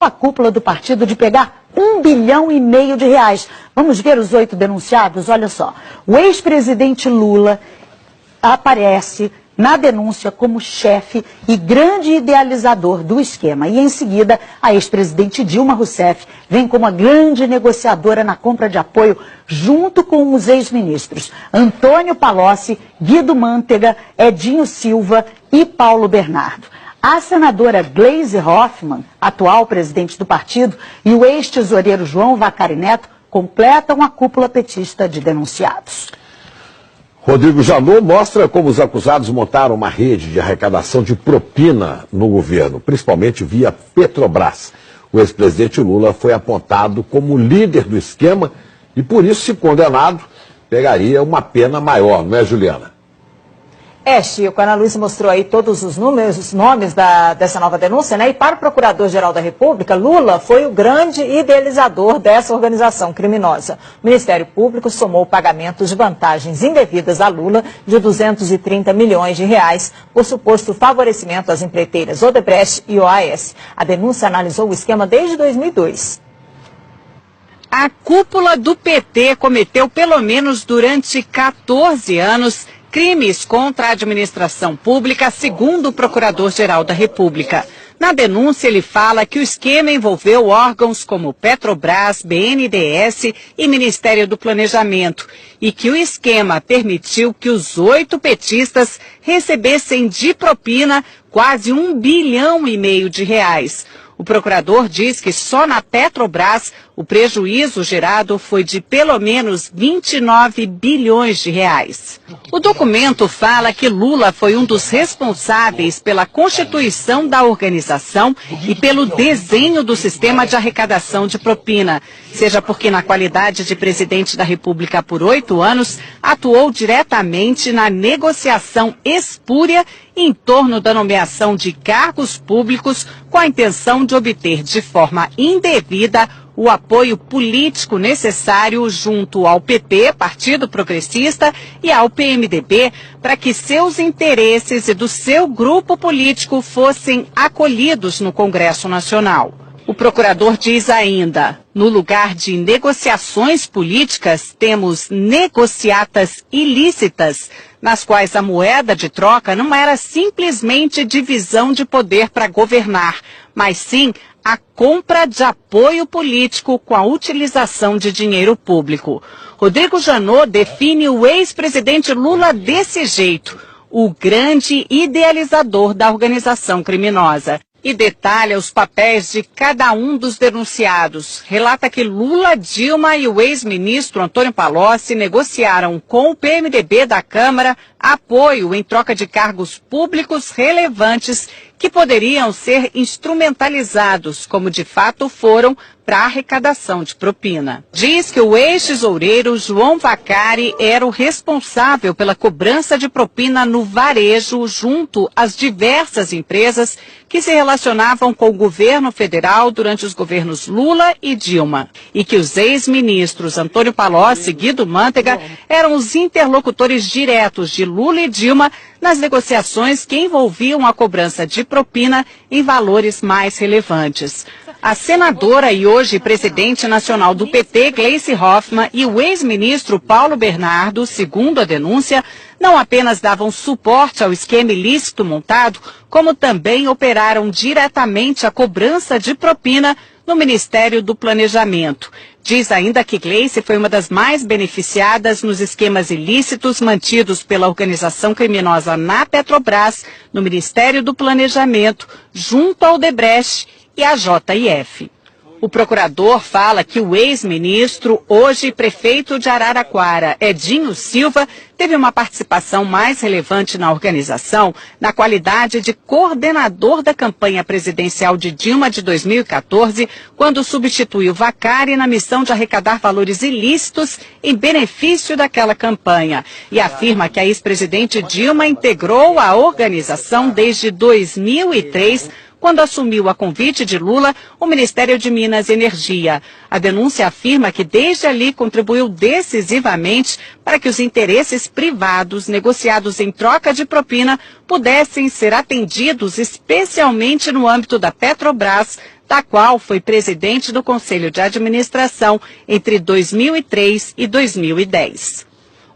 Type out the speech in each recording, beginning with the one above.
a cúpula do partido de pegar R$1,5 bilhão. Vamos ver os 8 denunciados? Olha só, o ex-presidente Lula aparece na denúncia como chefe e grande idealizador do esquema. E em seguida, a ex-presidente Dilma Rousseff vem como a grande negociadora na compra de apoio junto com os ex-ministros Antônio Palocci, Guido Mantega, Edinho Silva e Paulo Bernardo. A senadora Gleisi Hoffmann, atual presidente do partido, e o ex-tesoureiro João Vacari Neto completam a cúpula petista de denunciados. Rodrigo Janot mostra como os acusados montaram uma rede de arrecadação de propina no governo, principalmente via Petrobras. O ex-presidente Lula foi apontado como líder do esquema e, por isso, se condenado, pegaria uma pena maior, não é, Juliana? Chico, a Ana Luísa mostrou aí todos os nomes dessa nova denúncia, né? E para o Procurador-Geral da República, Lula foi o grande idealizador dessa organização criminosa. O Ministério Público somou pagamentos de vantagens indevidas a Lula de R$230 milhões por suposto favorecimento às empreiteiras Odebrecht e OAS. A denúncia analisou o esquema desde 2002. A cúpula do PT cometeu, pelo menos durante 14 anos, crimes contra a administração pública, segundo o Procurador-Geral da República. Na denúncia, ele fala que o esquema envolveu órgãos como Petrobras, BNDES e Ministério do Planejamento e que o esquema permitiu que os 8 petistas recebessem de propina quase R$1,5 bilhão. O procurador diz que só na Petrobras o prejuízo gerado foi de pelo menos R$29 bilhões. O documento fala que Lula foi um dos responsáveis pela constituição da organização e pelo desenho do sistema de arrecadação de propina, seja porque na qualidade de presidente da República por 8 anos, atuou diretamente na negociação espúria em torno da nomeação de cargos públicos com a intenção de obter de forma indevida o apoio político necessário junto ao PP, Partido Progressista, e ao PMDB, para que seus interesses e do seu grupo político fossem acolhidos no Congresso Nacional. O procurador diz ainda, no lugar de negociações políticas, temos negociatas ilícitas, nas quais a moeda de troca não era simplesmente divisão de poder para governar, mas sim a compra de apoio político com a utilização de dinheiro público. Rodrigo Janot define o ex-presidente Lula desse jeito, o grande idealizador da organização criminosa. E detalha os papéis de cada um dos denunciados. Relata que Lula, Dilma e o ex-ministro Antônio Palocci negociaram com o PMDB da Câmara apoio em troca de cargos públicos relevantes que poderiam ser instrumentalizados, como de fato foram, para a arrecadação de propina. Diz que o ex-tesoureiro João Vacari era o responsável pela cobrança de propina no varejo junto às diversas empresas que se relacionavam com o governo federal durante os governos Lula e Dilma. E que os ex-ministros Antônio Palocci e Guido Mantega eram os interlocutores diretos de Lula e Dilma nas negociações que envolviam a cobrança de propina em valores mais relevantes. A senadora e hoje presidente nacional do PT, Gleisi Hoffmann, e o ex-ministro Paulo Bernardo, segundo a denúncia, não apenas davam suporte ao esquema ilícito montado, como também operaram diretamente a cobrança de propina no Ministério do Planejamento. Diz ainda que Gleisi foi uma das mais beneficiadas nos esquemas ilícitos mantidos pela organização criminosa na Petrobras, no Ministério do Planejamento, junto ao Odebrecht e a JF. O procurador fala que o ex-ministro, hoje prefeito de Araraquara, Edinho Silva, teve uma participação mais relevante na organização na qualidade de coordenador da campanha presidencial de Dilma de 2014, quando substituiu Vacari na missão de arrecadar valores ilícitos em benefício daquela campanha. E afirma que a ex-presidente Dilma integrou a organização desde 2003, quando assumiu a convite de Lula o Ministério de Minas e Energia. A denúncia afirma que desde ali contribuiu decisivamente para que os interesses privados negociados em troca de propina pudessem ser atendidos, especialmente no âmbito da Petrobras, da qual foi presidente do Conselho de Administração entre 2003 e 2010.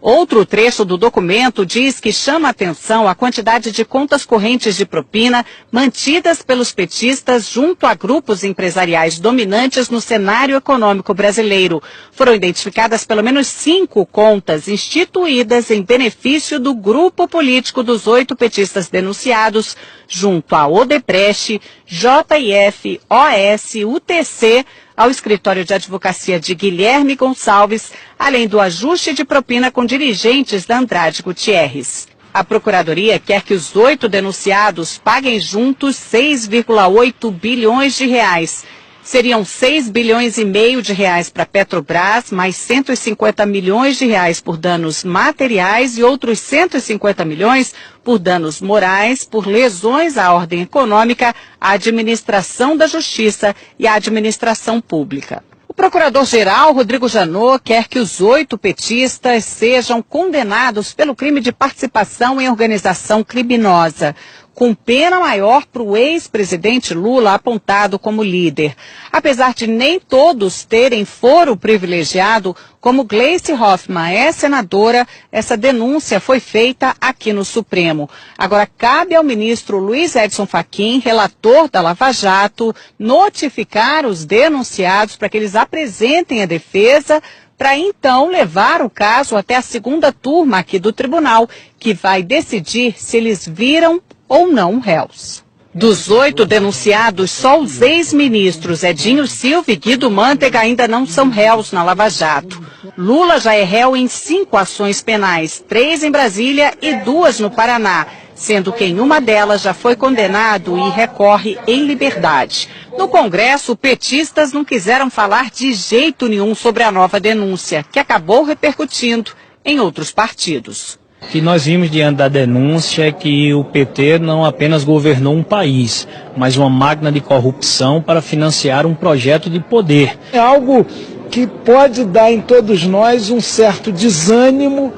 Outro trecho do documento diz que chama atenção a quantidade de contas correntes de propina mantidas pelos petistas junto a grupos empresariais dominantes no cenário econômico brasileiro. Foram identificadas pelo menos 5 contas instituídas em benefício do grupo político dos 8 petistas denunciados, junto a Odebrecht, JF, OS, UTC, ao escritório de advocacia de Guilherme Gonçalves, além do ajuste de propina com dirigentes da Andrade Gutierrez. A Procuradoria quer que os 8 denunciados paguem juntos 6,8 bilhões de reais. Seriam 6 bilhões e meio de reais para a Petrobras, mais 150 milhões de reais por danos materiais e outros 150 milhões por danos morais, por lesões à ordem econômica, à administração da justiça e à administração pública. O procurador-geral, Rodrigo Janot, quer que os 8 petistas sejam condenados pelo crime de participação em organização criminosa, com pena maior para o ex-presidente Lula apontado como líder. Apesar de nem todos terem foro privilegiado, como Gleice Hoffmann é senadora, essa denúncia foi feita aqui no Supremo. Agora, cabe ao ministro Luiz Edson Fachin, relator da Lava Jato, notificar os denunciados para que eles apresentem a defesa, para então levar o caso até a segunda turma aqui do tribunal, que vai decidir se eles viram ou não réus. Dos 8 denunciados, só os ex-ministros Edinho Silva e Guido Mantega ainda não são réus na Lava Jato. Lula já é réu em 5 ações penais, 3 em Brasília e 2 no Paraná, sendo que em uma delas já foi condenado e recorre em liberdade. No Congresso, petistas não quiseram falar de jeito nenhum sobre a nova denúncia, que acabou repercutindo em outros partidos. O que nós vimos diante da denúncia é que o PT não apenas governou um país, mas uma máquina de corrupção para financiar um projeto de poder. É algo que pode dar em todos nós um certo desânimo,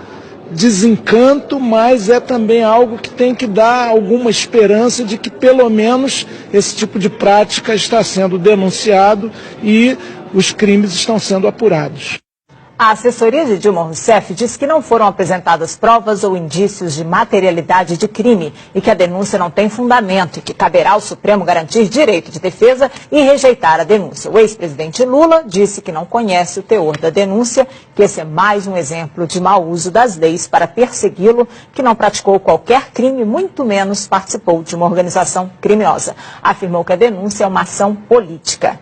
desencanto, mas é também algo que tem que dar alguma esperança de que pelo menos esse tipo de prática está sendo denunciado e os crimes estão sendo apurados. A assessoria de Dilma Rousseff diz que não foram apresentadas provas ou indícios de materialidade de crime e que a denúncia não tem fundamento e que caberá ao Supremo garantir direito de defesa e rejeitar a denúncia. O ex-presidente Lula disse que não conhece o teor da denúncia, que esse é mais um exemplo de mau uso das leis para persegui-lo, que não praticou qualquer crime, muito menos participou de uma organização criminosa. Afirmou que a denúncia é uma ação política.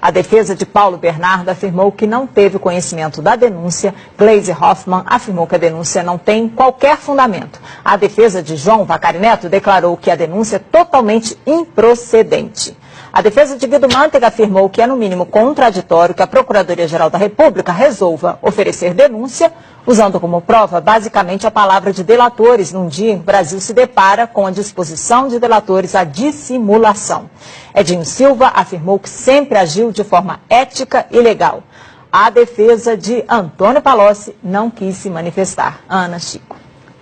A defesa de Paulo Bernardo afirmou que não teve conhecimento da denúncia. Gleice Hoffmann afirmou que a denúncia não tem qualquer fundamento. A defesa de João Vacari Neto declarou que a denúncia é totalmente improcedente. A defesa de Guido Mantega afirmou que é no mínimo contraditório que a Procuradoria-Geral da República resolva oferecer denúncia, usando como prova basicamente a palavra de delatores, num dia em que o Brasil se depara com a disposição de delatores à dissimulação. Edinho Silva afirmou que sempre agiu de forma ética e legal. A defesa de Antônio Palocci não quis se manifestar. Ana, Chico.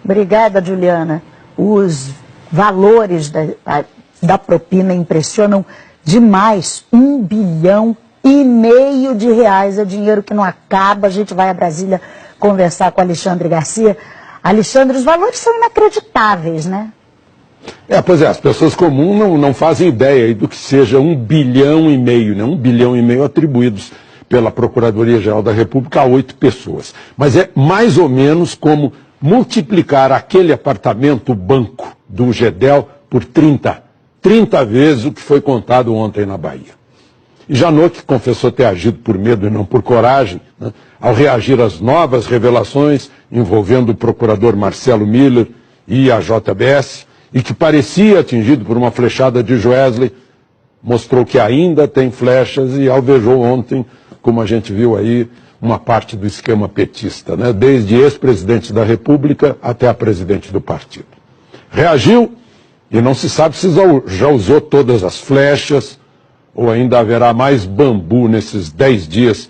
Obrigada, Juliana. Os valores da propina impressionam demais. 1,5 bilhão de reais é dinheiro que não acaba. A gente vai a Brasília conversar com Alexandre Garcia. Alexandre, os valores são inacreditáveis, né? Pois é, as pessoas comuns não fazem ideia do que seja 1,5 bilhão, né? 1,5 bilhão atribuídos pela Procuradoria-Geral da República a 8 pessoas. Mas é mais ou menos como multiplicar aquele apartamento banco do Gedel por 30 vezes o que foi contado ontem na Bahia. E Janot, que confessou ter agido por medo e não por coragem, né, ao reagir às novas revelações envolvendo o procurador Marcelo Miller e a JBS, e que parecia atingido por uma flechada de Joesley, mostrou que ainda tem flechas e alvejou ontem, como a gente viu aí, uma parte do esquema petista, né, desde ex-presidente da República até a presidente do partido. Reagiu E não se sabe se já usou todas as flechas ou ainda haverá mais bambu nesses 10 dias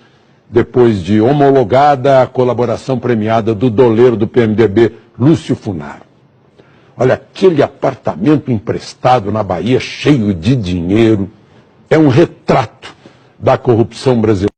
depois de homologada a colaboração premiada do doleiro do PMDB, Lúcio Funaro. Olha, aquele apartamento emprestado na Bahia cheio de dinheiro é um retrato da corrupção brasileira.